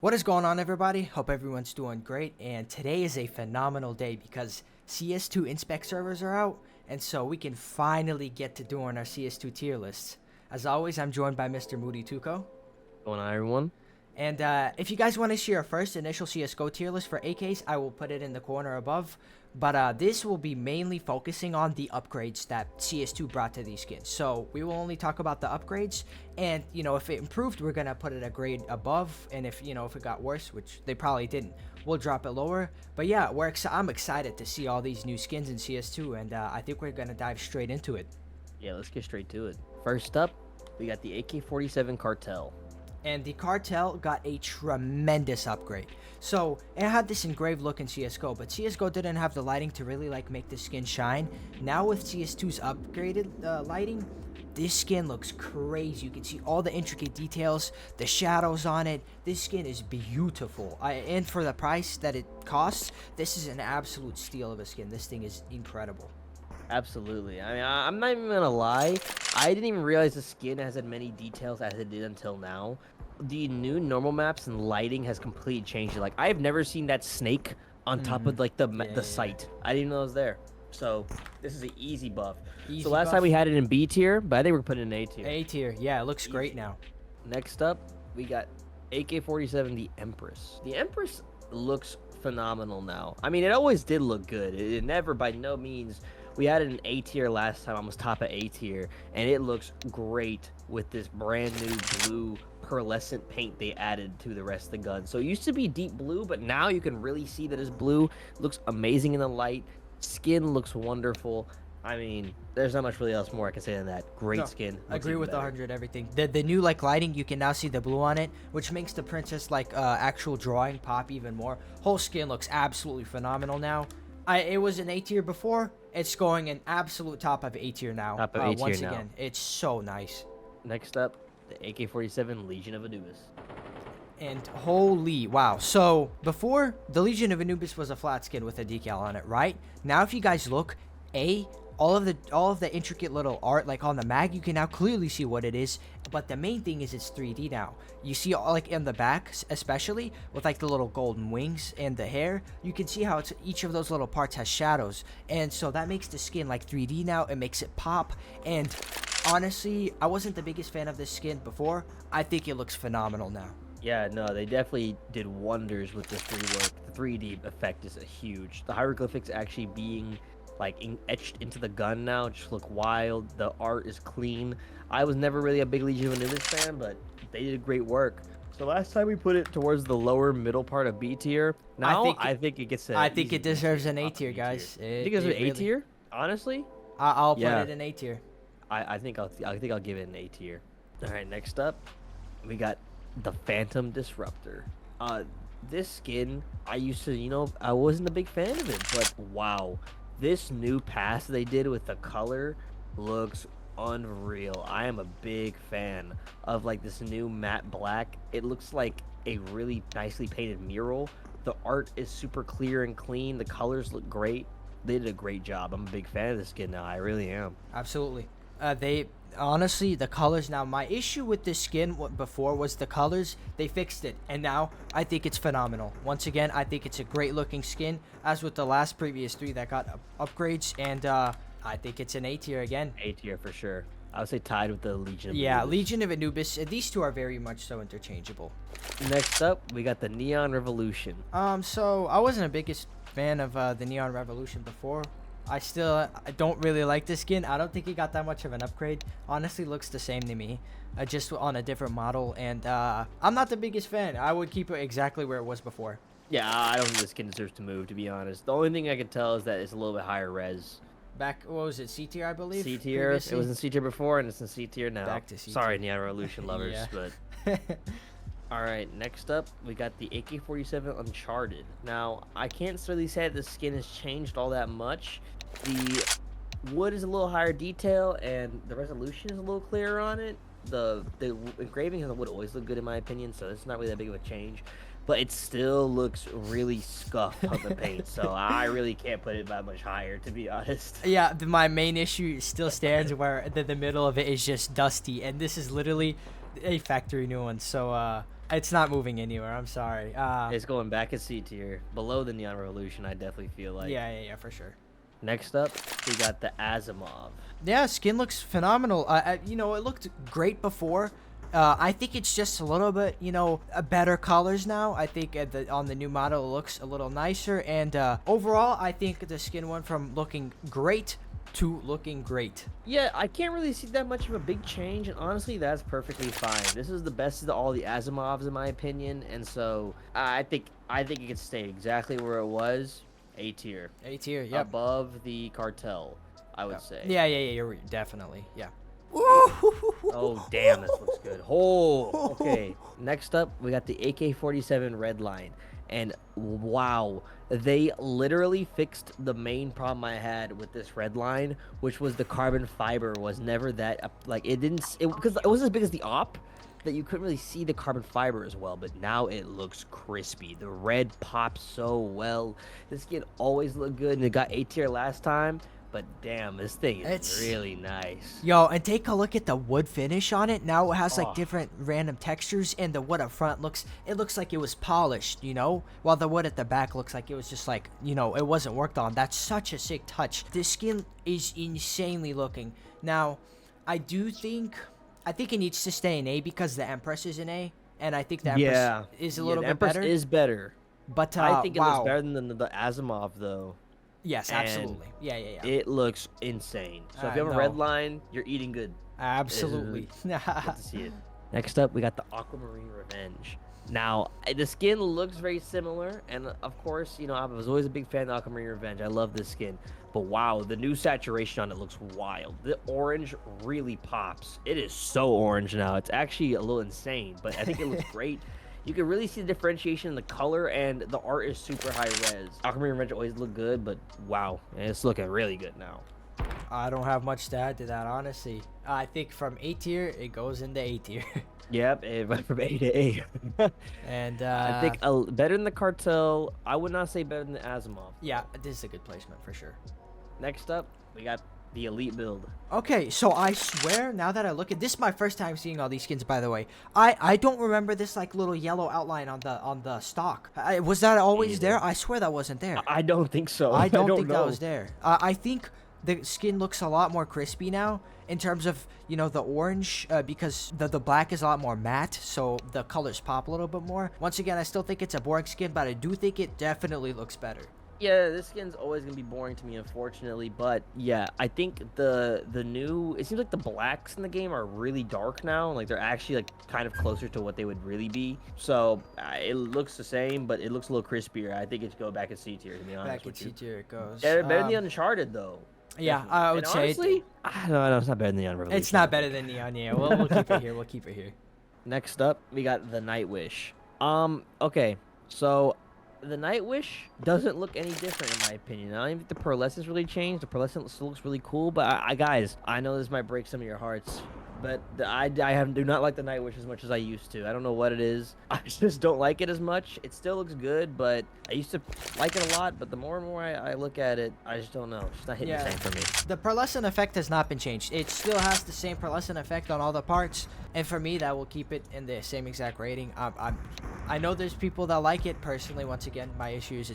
What is going on, everybody? Hope everyone's doing great, and today is a phenomenal day because CS2 inspect servers are out, and so we can finally get to doing our CS2 tier lists. As always, I'm joined by Mr. MoodyTuco. Going on, everyone? And if you guys want to see our first initial CSGO tier list for AKs, I will put it in the corner above. But this will be mainly focusing on the upgrades that CS2 brought to these skins. So we will only talk about the upgrades, and if it improved, we're gonna put it a grade above, and if it got worse, which they probably didn't, we'll drop it lower. But yeah, I'm excited to see all these new skins in CS2, and I think we're gonna dive straight into it. Yeah, let's get straight to it. First up, we got the AK-47 Cartel. And the Cartel got a tremendous upgrade. So it had this engraved look in CSGO, but CSGO didn't have the lighting to really make the skin shine. Now with CS2's upgraded lighting, this skin looks crazy. You can see all the intricate details, the shadows on it. This skin is beautiful. And for the price that it costs, this is an absolute steal of a skin. This thing is incredible. Absolutely. I mean, I'm not even gonna lie. I didn't even realize the skin has as many details as it did until now. The new normal maps and lighting has completely changed it. Like, I've never seen that snake on top of the site. I didn't even know it was there. So this is an easy buff. So last time we had it in B tier, but I think we're putting it in A tier. A tier, yeah, it looks great now. Next up, we got AK-47, the Empress. The Empress looks phenomenal now. I mean, it always did look good. It never, by no means. We had it in A tier last time, almost top of A tier, and it looks great with this brand new blue pearlescent paint they added to the rest of the gun. So it used to be deep blue, but now you can really see that it's blue. It looks amazing in the light. Skin looks wonderful. I mean, there's not much really else more I can say than that. Great skin. I agree with 100 everything. The new lighting, you can now see the blue on it, which makes the princess actual drawing pop even more. Whole skin looks absolutely phenomenal now. It was an A tier before. It's going an absolute top of A tier now. Top of A tier once now. Again, it's so nice. Next up, the AK-47 Legion of Anubis. And holy wow. So before, the Legion of Anubis was a flat skin with a decal on it, right? Now if you guys look, all of the intricate little art on the mag, you can now clearly see what it is. But the main thing is it's 3D now. You see in the back, especially with the little golden wings and the hair, you can see how each of those little parts has shadows, and so that makes the skin 3D now. It makes it pop. And honestly, I wasn't the biggest fan of this skin before. I think it looks phenomenal now. Yeah, no, they definitely did wonders with this rework. The 3D effect is huge. The hieroglyphics actually being etched into the gun now just look wild. The art is clean. I was never really a big Legion of Anubis fan, but they did great work. So last time we put it towards the lower middle part of B tier. Now I think it gets. I think it deserves an A tier, guys. You think it deserves an A tier? Honestly, I'll put it in A tier. I think I'll give it an A tier. All right, next up, we got the Phantom Disruptor. This skin, I used to, I wasn't a big fan of it, but wow. This new pass they did with the color looks unreal. I am a big fan of this new matte black. It looks like a really nicely painted mural. The art is super clear and clean. The colors look great. They did a great job. I'm a big fan of this skin now. I really am. Absolutely. Honestly, the colors now, my issue with this skin before was the colors. They fixed it, and now I think it's phenomenal. Once again, I think it's a great looking skin, as with the previous three that got upgrades, and I think it's an A tier again. A tier for sure. I would say tied with the Legion of Anubis. Yeah, Legion of Anubis. These two are very much so interchangeable. Next up, we got the Neon Revolution. So I wasn't the biggest fan of the Neon Revolution before. I don't really like this skin. I don't think it got that much of an upgrade. Honestly, looks the same to me, just on a different model. And I'm not the biggest fan. I would keep it exactly where it was before. Yeah, I don't think the skin deserves to move, to be honest. The only thing I can tell is that it's a little bit higher res. Back, what was it, C tier, I believe? C tier. It was in C tier before, and it's in C tier now. Back to C tier. Sorry, Neon Revolution lovers, but... All right, next up, we got the AK-47 Uncharted. Now, I can't really say that the skin has changed all that much. The wood is a little higher detail, and the resolution is a little clearer on it. The engraving on the wood always looked good in my opinion, so it's not really that big of a change. But it still looks really scuffed on the paint, so I really can't put it that much higher, to be honest. Yeah, my main issue still stands where the middle of it is just dusty, and this is literally a factory new one. So It's not moving anywhere. I'm sorry. It's going back in C tier, below the Neon Revolution. I definitely feel like. Yeah, for sure. Next up, we got the Asiimov. Yeah, skin looks phenomenal. You know, it looked great before. I think it's just a little bit, you know, better colors now. I think on the new model it looks a little nicer, and overall, I think the skin went from looking great to looking great. Yeah, I can't really see that much of a big change, and honestly, that's perfectly fine. This is the best of all the Asiimovs, in my opinion, and so I think it can stay exactly where it was, A tier. A tier, yep. Above the Cartel, I would say. Yeah, you're definitely, yeah. Oh, damn, this looks good. Oh, okay. Next up, we got the AK-47 Redline. And wow, they literally fixed the main problem I had with this Redline, which was the carbon fiber was never that, like, because it wasn't as big as the op, that you couldn't really see the carbon fiber as well, but now it looks crispy. The red pops so well. This skin always looked good, and it got A tier last time. But damn, this thing is really nice. Yo, and take a look at the wood finish on it. Now it has like different random textures, and the wood up front looks like it was polished, you know? While the wood at the back looks like it was just like, you know, it wasn't worked on. That's such a sick touch. This skin is insanely looking. Now, I think it needs to stay in A because the Empress is in A, and I think the Empress is a little bit better. The Empress is better. But I think it looks better than the Asiimov though. Yes, absolutely. Yeah. It looks insane. So if you have a red line, you're eating good. Absolutely. Good to see it. Next up, we got the Aquamarine Revenge. Now, the skin looks very similar, and of course, you know, I was always a big fan of Aquamarine Revenge. I love this skin. But wow, the new saturation on it looks wild. The orange really pops. It is so orange now. It's actually a little insane, but I think it looks great. You can really see the differentiation in the color, and the art is super high res. Aquamarine Revenge always looked good, but wow, it's looking really good now. I don't have much to add to that, honestly. I think from A tier, it goes into A tier. Yep, it went from A to A. And I think better than the Cartel. I would not say better than the Asiimov. Yeah, this is a good placement for sure. Next up, we got the Elite build. Okay, so I swear, now that I look at this, is my first time seeing all these skins, by the way. I don't remember this like little yellow outline on the stock. Was that always there? I swear that wasn't there. I don't think so. I don't think that was there. I think the skin looks a lot more crispy now in terms of, you know, the orange, because the black is a lot more matte, so the colors pop a little bit more. Once again, I still think it's a boring skin, but I do think it definitely looks better. Yeah, this skin's always gonna be boring to me, unfortunately. But yeah, I think the new, it seems like the blacks in the game are really dark now. Like they're actually like kind of closer to what they would really be. So it looks the same, but it looks a little crispier. I think it should go back in C tier, to be honest. Back in C tier it goes. Better than the Uncharted though. Yeah, I would say. Honestly, no, it's not better than Neon Revolution. It's not better than Neon. Yeah, we'll keep it here. We'll keep it here. Next up, we got the Nightwish. Okay, so the Nightwish doesn't look any different in my opinion. I don't even think the pearlescence really changed. The pearlescence still looks really cool, but guys, I know this might break some of your hearts, but I do not like the Nightwish as much as I used to. I don't know what it is. I just don't like it as much. It still looks good, but I used to like it a lot, but the more and more I look at it, I just don't know. It's just not hitting the same for me. The pearlescent effect has not been changed. It still has the same pearlescent effect on all the parts, and for me, that will keep it in the same exact rating. I know there's people that like it. Personally, once again, my issue is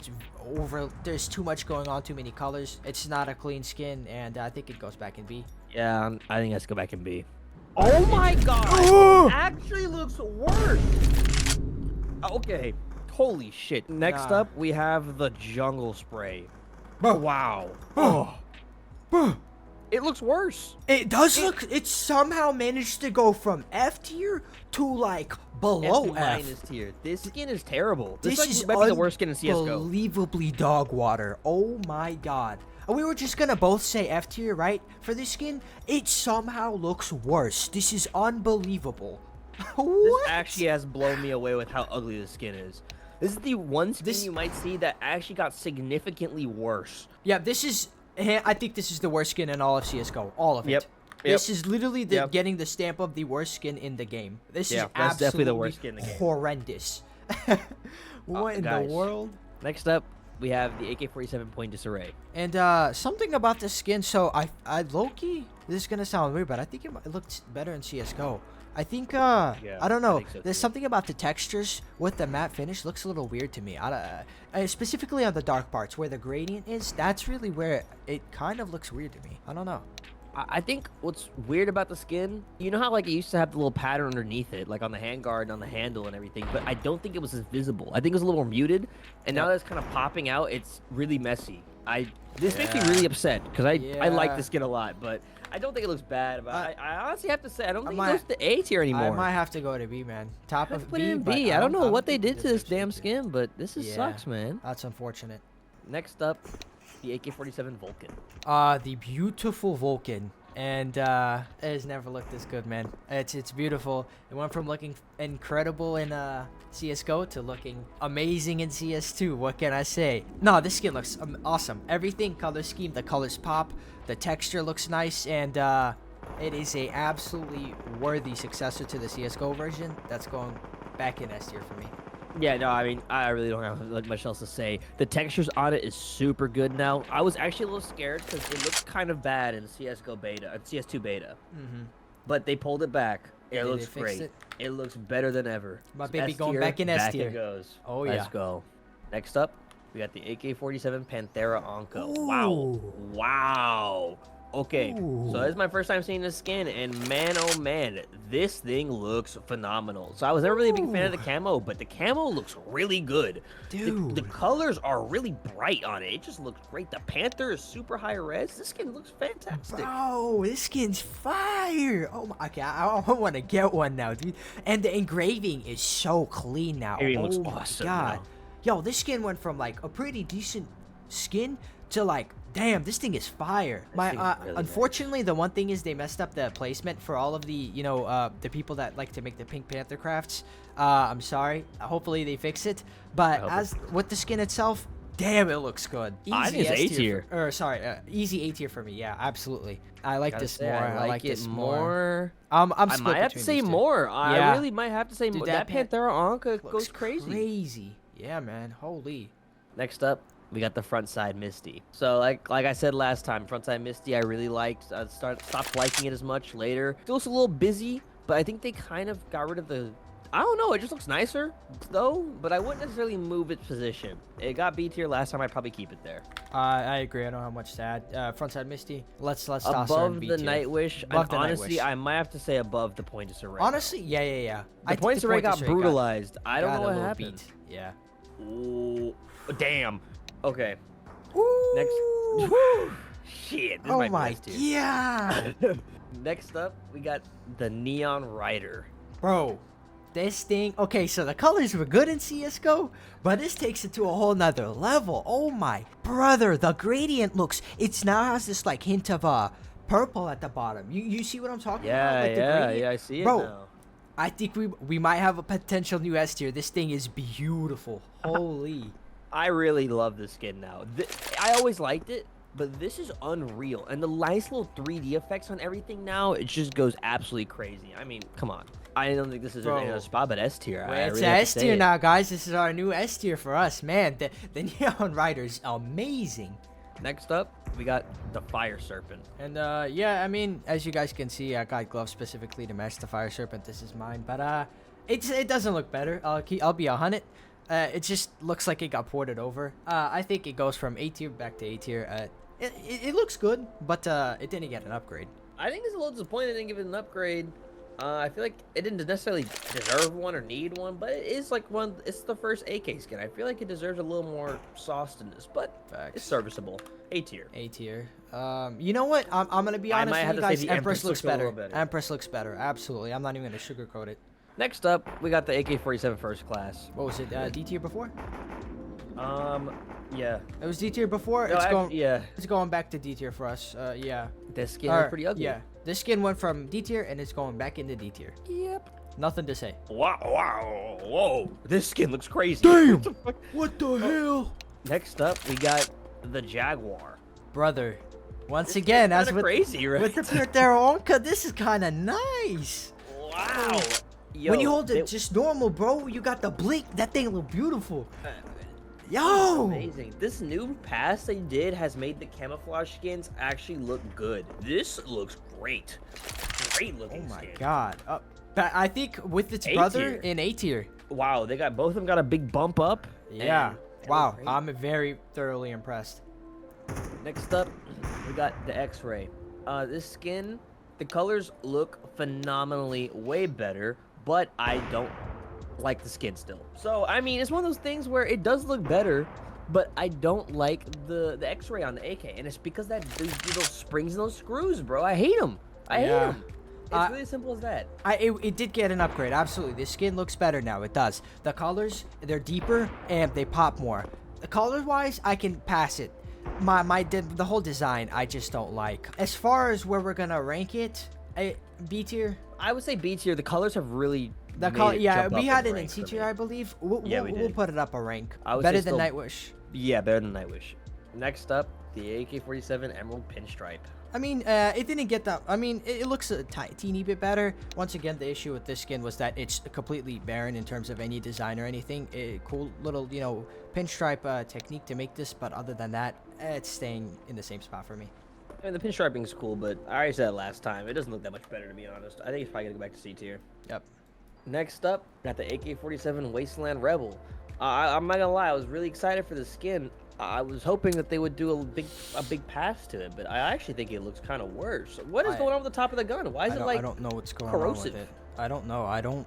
there's too much going on, too many colors. It's not a clean skin, and I think it goes back in B. Yeah, I think it has to go back in B. Oh my god! It actually looks worse! Okay, holy shit. Next up, we have the Jungle Spray. Wow. It looks worse. It does look... It somehow managed to go from F tier to, like, below F. Minus tier. This skin is terrible. This might be the worst skin in CSGO. Unbelievably dog water. Oh my god. We were just gonna both say F tier, right? For this skin, it somehow looks worse. This is unbelievable. This actually has blown me away with how ugly this skin is. This is the one skin you might see that actually got significantly worse. Yeah, this is... I think this is the worst skin in all of CSGO. All of it. This is literally getting the stamp of the worst skin in the game. This is that's definitely the worst skin in the game. Horrendous. What in the world? Next up, we have the AK-47 point Disarray. And something about the skin, so I low-key, this is gonna sound weird, but I think it looked better in CSGO. I think I don't know. think so There's too. something about the textures with the matte finish looks a little weird to me. Specifically on the dark parts where the gradient is. That's really where it kind of looks weird to me. I don't know. I think what's weird about the skin, you know how like it used to have the little pattern underneath it, like on the handguard and on the handle and everything, but I don't think it was as visible. I think it was a little more muted, and now that it's kind of popping out, it's really messy. This makes me really upset because I like the skin a lot, but I don't think it looks bad. But I honestly have to say I don't think it goes to A tier anymore. I might have to go to B, man. Top of put B. it in but B. I don't know what they think did to this deserves damn A tier. skin, but this sucks, man. That's unfortunate. Next up, the AK-47 Vulcan. The beautiful Vulcan. And it has never looked this good, man. It's beautiful. It went from looking incredible in CSGO to looking amazing in CS2. What can I say? No, this skin looks awesome. Everything, color scheme, the colors pop. The texture looks nice, and it is a absolutely worthy successor to the CSGO version. That's going back in S tier for me. Yeah, no, I mean, I really don't have much else to say. The textures on it is super good now. I was actually a little scared because it looked kind of bad in CS2 beta. But they pulled it back. It looks great. It looks better than ever. My baby S going tier, back in S back tier. it goes. Oh, Let's yeah. go. Next up, we got the AK-47 Panthera Onca. Ooh. Wow. Okay, Ooh. so this is my first time seeing this skin, and man, oh man, this thing looks phenomenal. So I was never really a big fan of the camo, but the camo looks really good. Dude. The colors are really bright on it. It just looks great. The Panther is super high res. This skin looks fantastic. Bro, this skin's fire. Oh my, okay, I want to get one now, dude. And the engraving is so clean now. Engraving Oh looks my awesome god. now. Yo, this skin went from like a pretty decent skin to like, damn, this thing is fire. Thing is really Unfortunately, the one thing is they messed up the placement for all of the, the people that like to make the Pink Panther crafts. I'm sorry. Hopefully they fix it. But as with the skin itself, damn, it looks good. I think it's A tier. Or sorry, easy A tier for me. Yeah, absolutely. I like this more. I like this it more. more. I'm I split might have to between say these two. more. Yeah. I really might have to say Dude, more. that That Panthera Onca Looks goes crazy. Yeah, man. Holy. Next up, we got the Frontside Misty. So like I said last time, Frontside Misty I really liked. I stopped liking it as much later. It was a little busy, but I think they kind of got rid of the... I don't know, it just looks nicer though, but I wouldn't necessarily move its position. It got B tier last time, I'd probably keep it there. I agree. I don't have much to add. Frontside Misty. Let's toss her in Above B the tier. Nightwish, Above and the honestly, Nightwish. I might have to say above the Point Disarray. Honestly, yeah. The Point Disarray got brutalized. I don't know what a little happened. beat. Yeah. Ooh, damn. Okay. Ooh. Next. Whew, shit. This Oh might be my S tier. god. Next up, we got the Neon Rider. Bro, this thing. Okay, so the colors were good in CSGO, but this takes it to a whole nother level. Oh my brother, the gradient looks. It's now has this like hint of purple at the bottom. You see what I'm talking about? Like the gradient? Yeah. I see it Bro, now. I think we might have a potential new S tier. This thing is beautiful. Holy. I really love this skin now. I always liked it, but this is unreal. And the nice little 3D effects on everything now, it just goes absolutely crazy. I mean, come on. I don't think this is Bro. in a spot, but S tier. Well, it's S tier now, guys. This is our new S tier for us, man. The Neon Rider's amazing. Next up, we got the Fire Serpent. And yeah, I mean, as you guys can see, I got gloves specifically to match the Fire Serpent. This is mine, but it doesn't look better. I'll be 100. It just looks like it got ported over. I think it goes from A tier back to A tier. It looks good, but it didn't get an upgrade. I think it's a little disappointing they didn't give it an upgrade. I feel like it didn't necessarily deserve one or need one, but it is like one. It's the first AK skin. I feel like it deserves a little more sauce in this, but Facts. it's serviceable. A tier. A tier. You know what? I'm gonna be I honest might with have you to say guys. the Empress looks a little better. better. Empress looks better. Absolutely. I'm not even gonna sugarcoat it. Next up, we got the AK-47 first class. What was it? D tier before? Yeah. It was D tier before. No, yeah. It's going back to D tier for us. Yeah. This skin is pretty ugly. Yeah. This skin went from D tier and it's going back into D tier. Yep. Nothing to say. Wow. Whoa. This skin looks crazy. Damn. What the hell? Next up, we got the Jaguar. Brother. Once again, as with crazy, right? with the Panthera Onca, this is kind of nice. Wow. Yo, when you hold it just normal, bro, you got the blink. That thing look beautiful. Yo. Amazing. This new pass they did has made the camouflage skins actually look good. This looks great. Great looking Oh my skin. god. But I think with its A brother tier. in A tier. Wow, they got both of them got a big bump up. Yeah. and they Wow. look great. I'm very thoroughly impressed. Next up, we got the X-Ray. This skin, the colors look phenomenally way better, but I don't like the skin still. So, I mean, it's one of those things where it does look better, but I don't like the X-Ray on the AK, and it's because those springs and those screws, bro. I hate them. I hate Yeah. them. It's really as simple as that. It did get an upgrade, absolutely. The skin looks better now. It does. The colors, they're deeper and they pop more. The color-wise, I can pass it. The whole design, I just don't like. As far as where we're gonna rank it, B tier. I would say B tier. The colors have really The made color, it yeah, jump we up had in it in rank C for tier, me. I believe. Yeah, we We'll did. put it up a rank. I would Better say than still- Nightwish. Yeah, better than Nightwish. Next up, the AK-47 Emerald Pinstripe. I mean, it didn't get that. I mean, it looks a teeny bit better. Once again, the issue with this skin was that it's completely barren in terms of any design or anything. Cool little, pinstripe technique to make this, but other than that, it's staying in the same spot for me. I mean, the pinstriping is cool, but I already said it last time. It doesn't look that much better, to be honest. I think it's probably gonna go back to C tier. Yep. Next up, got the AK-47 Wasteland Rebel. I'm not gonna lie, I was really excited for the skin. I was hoping that they would do a big pass to it, but I actually think it looks kind of worse. What is going on with the top of the gun? Why is it like I don't know what's going corrosive? on with it. I don't know. I don't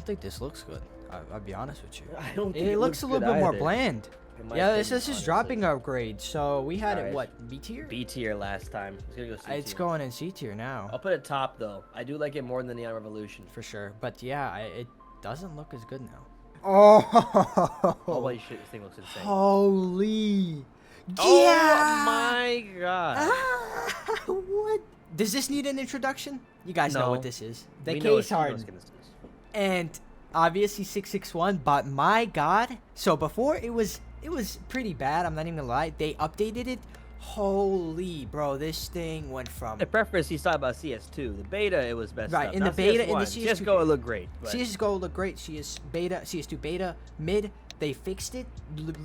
think this looks good. I'll be honest with you. I don't think It looks a little good bit more either, bland. in my Yeah, opinion, this is honestly. dropping a grade. So we had it Alright. what, B tier? B tier last time. It's gonna go C tier. It's going in C tier now I'll put it top though. I do like it more than the Neon Revolution. for sure. But yeah, it doesn't look as good now. Oh, Holy shit, this thing looks insane. holy! Oh Yeah! my god. What? Does this need an introduction? You guys know No. what this is. The We know what case hardened. skin this is. And obviously 661, but my god. So before it was pretty bad, I'm not even gonna lie. They updated it. Holy bro, this thing went from The preference he's talking about CS2. The beta, it was best. Right, up. in the Not beta, in the CS1. CS2 CSGO, it looked great. But CSGO looked great. CS2 beta, mid. They fixed it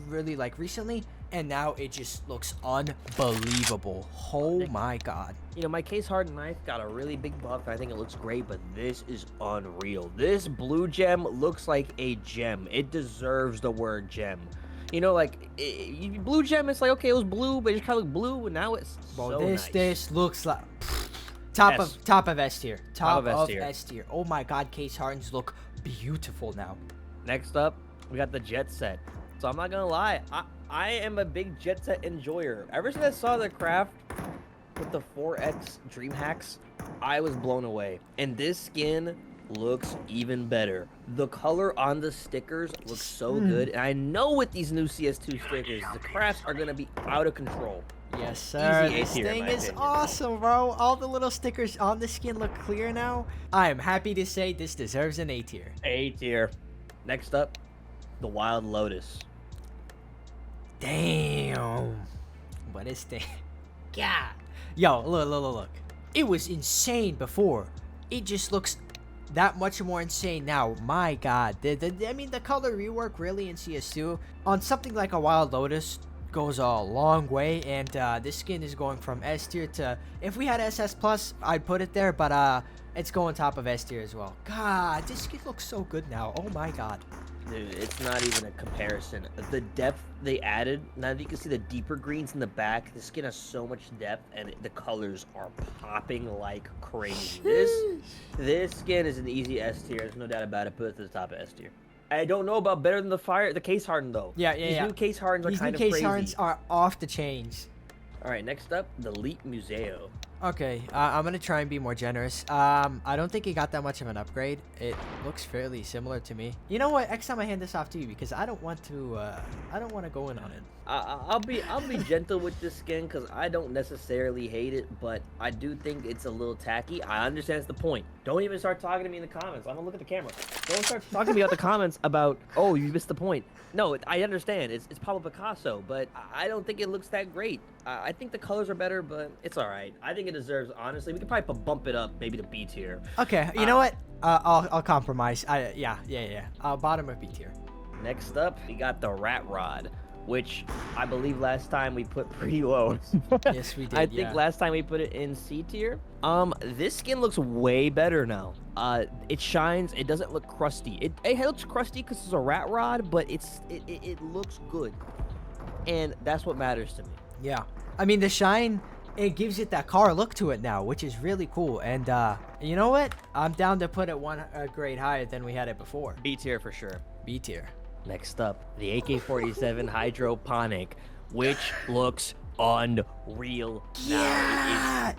really like recently, and now it just looks unbelievable. Oh my god. you know, my case hardened knife got a really big buff. I think it looks great, but this is unreal. This blue gem looks like a gem. It deserves the word gem. You know, like blue gem. It's like okay, it was blue, but it just kind of looked blue, and now it's Bro, so this nice. this looks like top S. of S tier. Top of S tier. Oh my god, case hardens look beautiful now. Next up, we got the Jet Set. So I'm not gonna lie, I am a big Jet Set enjoyer. Ever since I saw the craft with the 4X Dream Hacks, I was blown away. And this skin looks even better. The color on the stickers looks so good. And I know with these new CS2 stickers, the crafts are gonna be out of control. Yes, sir. Easy A This tier, in thing my is opinion. awesome, bro. All the little stickers on the skin look clear now. I am happy to say this deserves an A tier. A tier. Next up, the Wild Lotus. Damn. What is that? Yeah. Yo, look. It was insane before. It just looks that much more insane now. My god. I mean, the color rework really in CS2 on something like a Wild Lotus goes a long way, and this skin is going from S tier to, if we had SS plus, I'd put it there, but it's going top of S tier as well. God, this skin looks so good now. Oh my god. Dude, it's not even a comparison. The depth they added, now that you can see the deeper greens in the back, the skin has so much depth, and the colors are popping like crazy. This skin is an easy S tier. There's no doubt about it. Put it to the top of S tier. I don't know about better than the case hardened though. Yeah. These new case hardens are These kind new of case crazy. hardens are off the chains. All right, next up, the Leet Museo. Okay, I'm gonna try and be more generous. I don't think it got that much of an upgrade. It looks fairly similar to me. You know what? Next time I hand this off to you because I don't want to go in on it. I'll be gentle with this skin because I don't necessarily hate it, but I do think it's a little tacky. I understand it's the point. Don't even start talking to me in the comments. I'm gonna look at the camera. Don't start talking to me about the comments about, oh, you missed the point. No, I understand. It's Pablo Picasso, but I don't think it looks that great. I think the colors are better, but it's all right. I think it deserves, honestly, we could probably bump it up maybe to B tier. Okay, you know what? I'll compromise. Yeah. Bottom of B tier. Next up, we got the Rat Rod. which I believe last time we put pretty low. Yes, we did. I think last time we put it in C tier. This skin looks way better now. It shines. It doesn't look crusty. It looks crusty because it's a rat rod, but it looks good, and that's what matters to me. Yeah. I mean, the shine, it gives it that car look to it now, which is really cool. And you know what? I'm down to put it one grade higher than we had it before. B tier for sure. B tier. Next up, the AK-47 Hydroponic, which looks unreal now. It is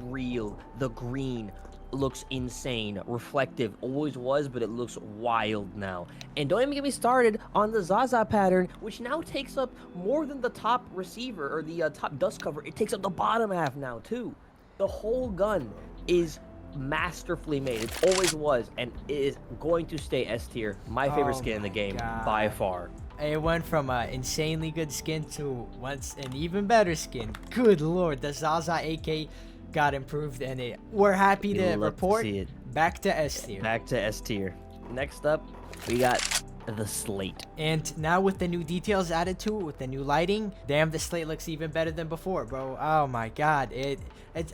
unreal. The green looks insane. Reflective. Always was, but it looks wild now. And don't even get me started on the Zaza pattern, which now takes up more than the top receiver, or the top dust cover. It takes up the bottom half now, too. The whole gun is masterfully made. It always was, and it is going to stay S tier. My favorite skin in the game by far. It went from an insanely good skin to once an even better skin. Good lord, the Zaza AK got improved, and we're happy to report back to S tier. Back to S tier. Next up, we got the Slate. And now with the new details added to it, with the new lighting, damn, the Slate looks even better than before, bro. Oh my god.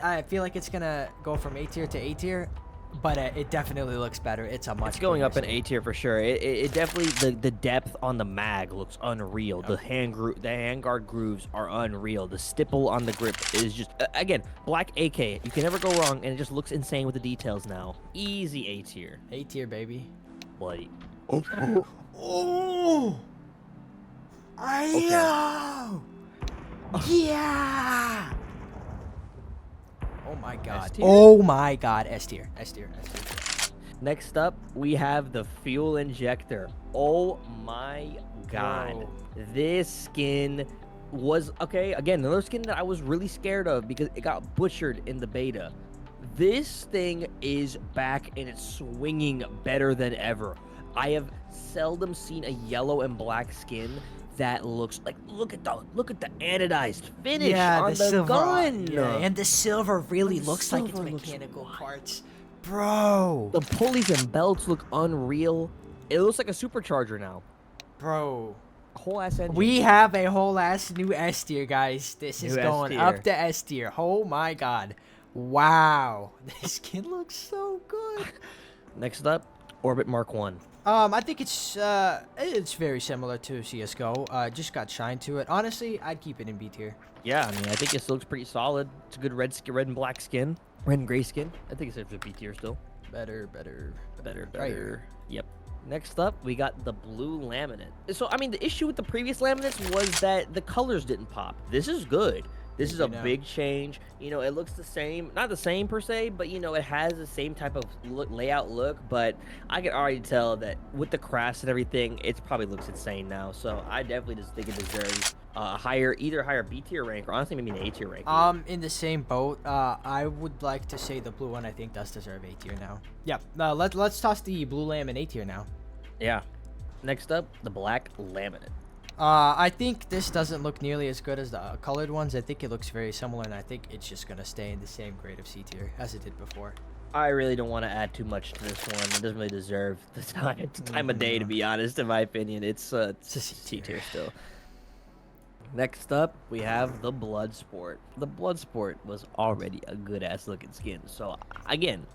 I feel like it's gonna go from A tier to A tier, but it definitely looks better. It's going up in A tier for sure. It definitely, the depth on the mag looks unreal. The handguard grooves are unreal. The stipple on the grip is just, again, black AK. You can never go wrong, and it just looks insane with the details now. Easy A tier. A tier, baby. Bloody. Oh! Yeah! Oh my god. S-tier? Oh my god. S tier. S tier. S tier. Next up, we have the Fuel Injector. Oh my god. Bro. This skin was, okay, again, another skin that I was really scared of because it got butchered in the beta. This thing is back, and it's swinging better than ever. I have seldom seen a yellow and black skin that looks like, look at the anodized finish on the silver gun. Yeah, and the silver really looks like it's silver looks mechanical parts. Bro. The pulleys and belts look unreal. It looks like a supercharger now. Bro. Whole ass engine. We have a whole ass new S tier, guys. This is New going S-tier. up to S tier. Oh my god. Wow. This skin looks so good. Next up, Orbit Mark 1. I think it's very similar to CSGO. Just got shine to it. Honestly, I'd keep it in B tier. Yeah, I mean, I think this looks pretty solid. It's a good red and black skin. Red and gray skin. I think it's a B tier still. Better. Yep. Next up, we got the blue laminate. So, I mean, the issue with the previous laminates was that the colors didn't pop. This is good. This is a big change. You know, it looks the same. Not the same per se, but, you know, it has the same type of layout look. But I can already tell that with the crafts and everything, it probably looks insane now. So I definitely just think it deserves either higher B tier rank, or honestly maybe an A tier rank. In the same boat. I would like to say the blue one, I think, does deserve A tier now. Yeah. Let's toss the blue lamb in A tier now. Yeah. Next up, the black laminate. I think this doesn't look nearly as good as the colored ones. I think it looks very similar, and I think it's just gonna stay in the same grade of C tier as it did before. I really don't want to add too much to this one. It doesn't really deserve the time of day, to be honest. In my opinion, it's a C tier still. Next up, we have the Bloodsport. The Bloodsport was already a good ass looking skin. So again,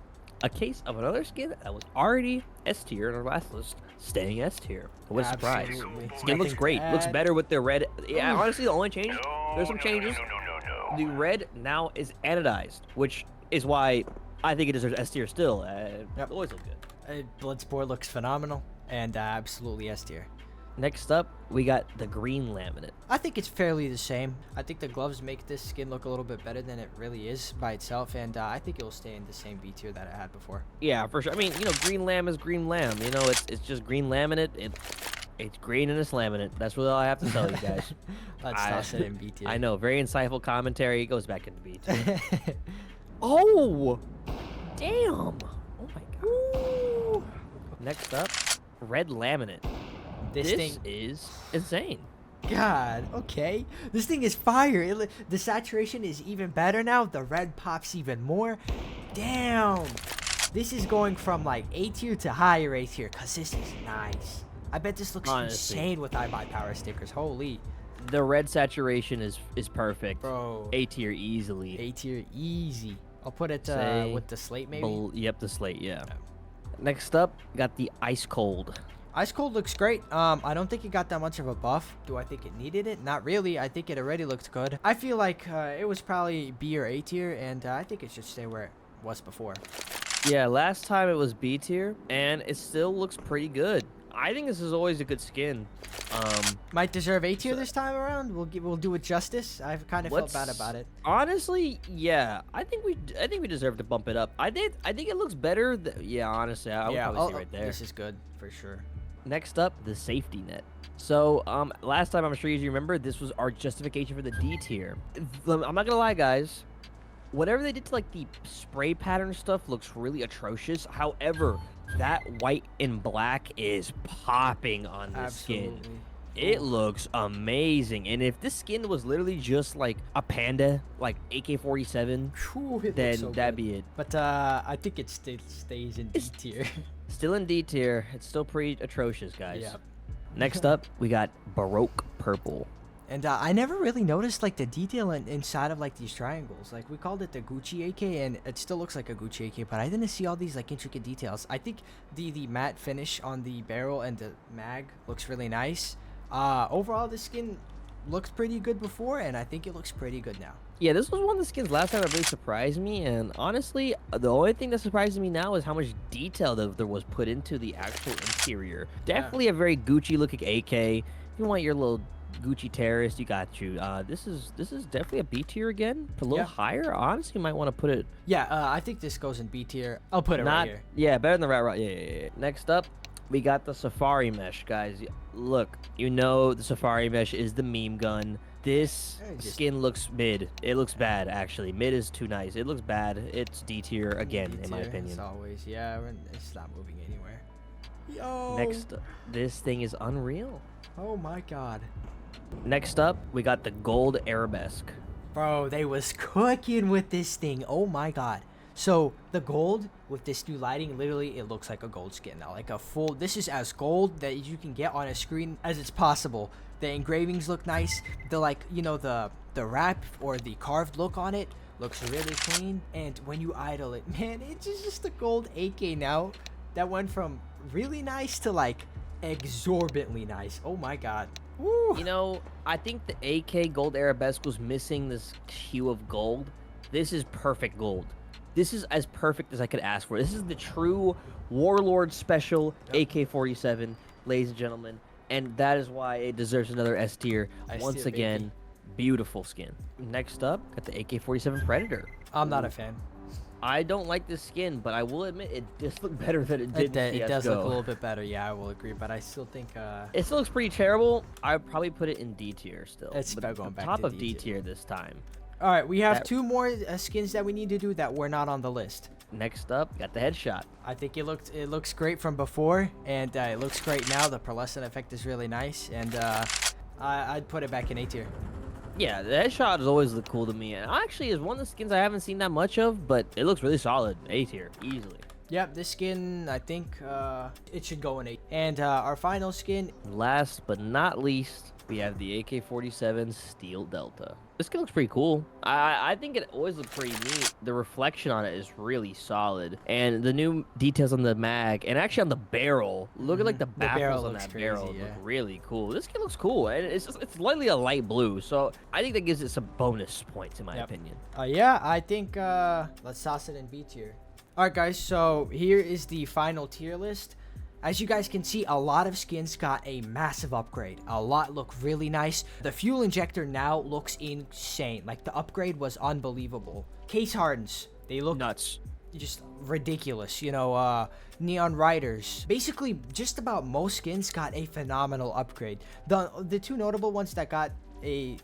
a case of another skin that was already S tier in our last list, staying S tier. What a surprise. Skin looks great. Looks better with the red. Yeah, honestly, the only change, there's some changes. The red now is anodized, which is why I think it deserves S tier still. Always look good. Bloodsport looks phenomenal, and absolutely S tier. Next up, we got the green laminate. I think it's fairly the same. I think the gloves make this skin look a little bit better than it really is by itself, and I think it will stay in the same B tier that it had before. Yeah, for sure. I mean, you know, green lamb is green lamb. You know, it's just green laminate. It's green and it's laminate. That's what I have to tell you guys. Let's toss it in B tier. I know, very insightful commentary. It goes back into B tier. Oh, damn. Oh my god. Ooh. Next up, red laminate. This thing is insane. God, okay. This thing is fire. The saturation is even better now. The red pops even more. Damn. This is going from like A tier to higher A tier, because this is nice. I bet this looks Honestly. insane with iBuy power stickers. Holy. The red saturation is perfect. Bro. A tier easily. A tier easy. I'll put it Say with the slate maybe. Yep, the slate, yeah. Next up, got the Ice Cold. Ice Cold looks great. I don't think it got that much of a buff. Do I think it needed it? Not really. I think it already looked good. I feel like it was probably B or A tier, and I think it should stay where it was before. Yeah, last time it was B tier, and it still looks pretty good. I think this is always a good skin. Might deserve A tier this time around. We'll do it justice. I've kind of felt bad about it. Honestly, yeah, I think we deserve to bump it up. I think it looks better. Yeah, honestly, I would probably say right there. This is good for sure. Next up, the safety net. So, last time I'm sure you remember, this was our justification for the D tier. I'm not gonna lie, guys. Whatever they did to like the spray pattern stuff looks really atrocious. However, that white and black is popping on this skin. It looks amazing. And if this skin was literally just like a panda, like AK-47, then that'd be it. But I think it stays in D tier. Still in D tier. It's still pretty atrocious, guys. Yeah. Next up, we got Baroque Purple. And I never really noticed like the detail inside of like these triangles. Like we called it the Gucci AK, and it still looks like a Gucci AK, but I didn't see all these like intricate details. I think the matte finish on the barrel and the mag looks really nice. Overall, the skin looked pretty good before, and I think it looks pretty good now. Yeah, this was one of the skins last time that really surprised me, and honestly, the only thing that surprises me now is how much detail there was put into the actual interior. Definitely a very Gucci-looking AK. If you want your little Gucci terrorist, you got you. This is definitely a B tier again, a little higher. Honestly, you might want to put it. Yeah, I think this goes in B tier. I'll put it right here. Yeah, better than the right. Yeah. Next up, we got the Safari Mesh, guys. Look, you know the Safari Mesh is the meme gun. This skin looks mid. It looks bad, actually. Mid is too nice. It looks bad. It's D tier again, in my opinion. As always, yeah. It's not moving anywhere. Yo. Next, this thing is unreal. Oh my god. Next up, we got the gold Arabesque. Bro, they was cooking with this thing. Oh my god. So the gold with this new lighting, literally, it looks like a gold skin now. Like a full. This is as gold that you can get on a screen as it's possible. The engravings look nice. The the wrap or the carved look on it looks really clean. And when you idle it, man, it's just a gold AK now. That went from really nice to like exorbitantly nice. Oh my god. Woo. You know, I think the AK Gold Arabesque was missing this hue of gold. This is perfect gold. This is as perfect as I could ask for. This is the true Warlord Special AK-47, ladies and gentlemen. And that is why it deserves another S tier. Once again, beautiful skin. Next up, got the AK-47 Predator. I'm not a fan. I don't like this skin, but I will admit it does look better than it did in CSGO. It does look a little bit better, yeah, I will agree, but I still think it still looks pretty terrible. I would probably put it in D tier still. It's going back top to of D tier this time. All right, we have two more skins that we need to do that were not on the list. Next up, got the headshot. I think it looks great from before, and it looks great now. The pearlescent effect is really nice, and I'd put it back in A tier. Yeah, the headshot has always looked cool to me, and actually is one of the skins I haven't seen that much of, but it looks really solid. A tier, easily. Yep, this skin, I think it should go in A. And our final skin. Last but not least, we have the AK-47 Steel Delta. This skin looks pretty cool. I think it always looked pretty neat. The reflection on it is really solid. And the new details on the mag, and actually on the barrel, look at like the baffles on that barrel. Look really cool. This skin looks cool. And it's slightly a light blue, so I think that gives it some bonus points in my opinion. Yeah, I think let's toss it in B tier. All right, guys, so here is the final tier list. As you guys can see, a lot of skins got a massive upgrade. A lot look really nice. The fuel injector now looks insane. Like, the upgrade was unbelievable. Case hardens, they look nuts. Just ridiculous. You know, neon riders. Basically, just about most skins got a phenomenal upgrade. The two notable ones that got a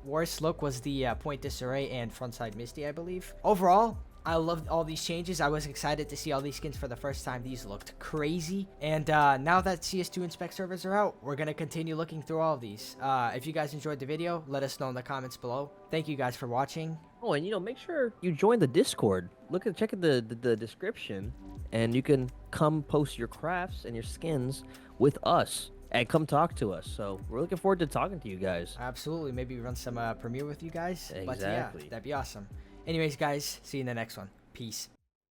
worse look was the Point Disarray and Frontside Misty, I believe. Overall, I loved all these changes. I was excited to see all these skins for the first time. These looked crazy. And now that CS2 Inspect servers are out, we're going to continue looking through all of these. If you guys enjoyed the video, let us know in the comments below. Thank you guys for watching. Oh, and make sure you join the Discord. Check the description, and you can come post your crafts and your skins with us. And come talk to us. So we're looking forward to talking to you guys. Absolutely. Maybe run some premiere with you guys. Exactly. But yeah, that'd be awesome. Anyways, guys, see you in the next one. Peace.